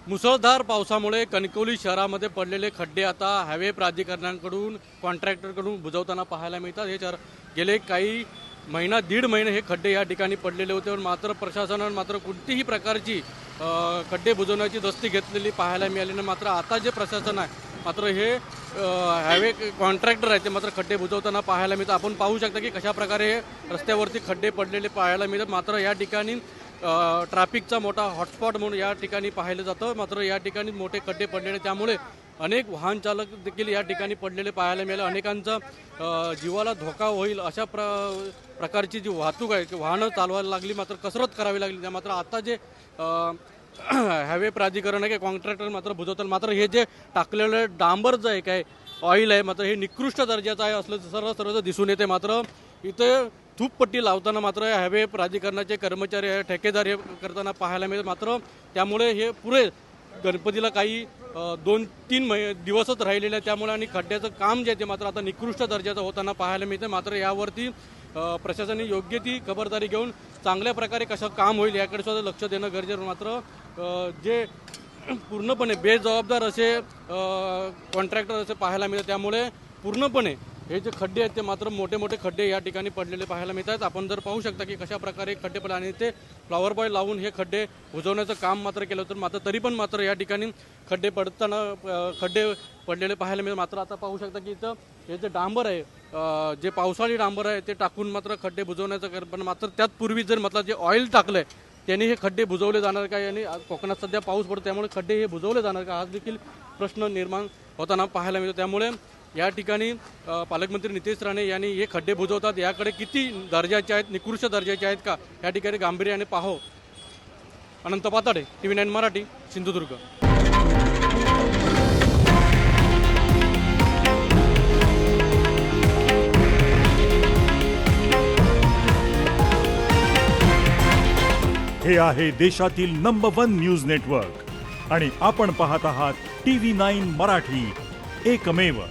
मुसळधार पावसामुळे कणकवली शहरामध्ये पडलेले खड्डे आता हायवे प्राधिकरणाकडून कॉन्ट्रॅक्टरकडून बुजवताना पाहायला मिळतात। हे गेले काही दीड महिने हे खड्डे या ठिकाणी पडलेले होते, मात्र प्रशासनाने मात्र कोणतीही प्रकारची खड्डे बुजवण्याची दस्ती घेतलेली पाहायला मिळाली नाही। मात्र आता जे प्रशासन आहे मात्र हे हायवे कॉन्ट्रॅक्टर आहे ते मात्र खड्डे बुजवताना पाहायला मिळतात। आपण पाहू शकता की कशा प्रकारे रस्त्यावरती खड्डे पडलेले पाहायला मिळतात। मात्र या ठिकाणी ट्रॅफिकचा मोठा हॉटस्पॉट म्हणून या ठिकाणी पाहिलं जातं। मात्र या ठिकाणी मोठे खड्डे पडलेले त्यामुळे अनेक वाहन चालक देखील या ठिकाणी पडलेले पाहायला मिळाले। अनेकांचा जीवाला धोका होईल अशा प्रकारची जी वाहतूक आहे वाहनं चालवायला लागली, मात्र कसरत करावी लागली। मात्र आता जे हायवे प्राधिकरण आहे की कॉन्ट्रॅक्टर मात्र बुजवतात। मात्र हे जे टाकलेलं डांबर जे आहे काय ऑइल आहे मात्र हे निकृष्ट दर्जाचं आहे असलं सर्व दिसून येते। मात्र इथे धूपपट्टी लावताना मात्र हायवे प्राधिकरणाचे कर्मचारी ठेकेदार हे करताना पाहायला मिळते। मात्र त्यामुळे हे पुरे गणपतीला काही 2-3 दिवसच राहिलेले आहे त्यामुळे आणि खड्ड्याचं काम जे आहे ते मात्र आता निकृष्ट दर्जाचं होताना पाहायला मिळते। मात्र यावरती प्रशासनाने योग्य ती खबरदारी घेऊन चांगल्या प्रकारे कसं काम होईल याकडे सुद्धा लक्ष देणं गरजेचं। मात्र जे पूर्णपणे बेजबाबदार असे कॉन्ट्रॅक्टर असे पाहायला मिळतात त्यामुळे पूर्णपणे हे जे खड्डे आहेत ते मात्र मोठे मोठे खड्डे या ठिकाणी पडलेले पाहायला मिळतात। आपण जर पाहू शकता की कशा प्रकारे खड्डे पडले आणि ते फ्लॉवर बॉय लावून हे खड्डे बुजवण्याचं काम मात्र केलं होतं। मात्र तरी पण मात्र या ठिकाणी खड्डे पडलेले पाहायला मिळतात। मात्र आता पाहू शकता की इथं हे जे डांबर आहे जे पावसाळी डांबर आहे ते टाकून मात्र खड्डे बुजवण्याचं पण मात्र त्यात पूर्वी जर म्हटलं जे ऑइल टाकलं आहे त्यांनी हे खड्डे बुजवले जाणार का आणि कोकणात सध्या पाऊस पडतो त्यामुळे खड्डे हे बुजवले जाणार का हा देखील प्रश्न निर्माण होताना पाहायला मिळतो। त्यामुळे या ठिकाणी पालकमंत्री नितेश राणे यांनी हे खड्डे बुजवतात याकडे किती दर्जाचे आहेत निकृष्ट दर्जाचे आहेत का या ठिकाणी गांभीर्याने पाहावं। अनंत पाताडे TV9 मराठी सिंधुदुर्ग। हे आहे देशातील नंबर 1 न्यूज नेटवर्क आणि आपण पाहत आहात TV9 मराठी, एकमेव।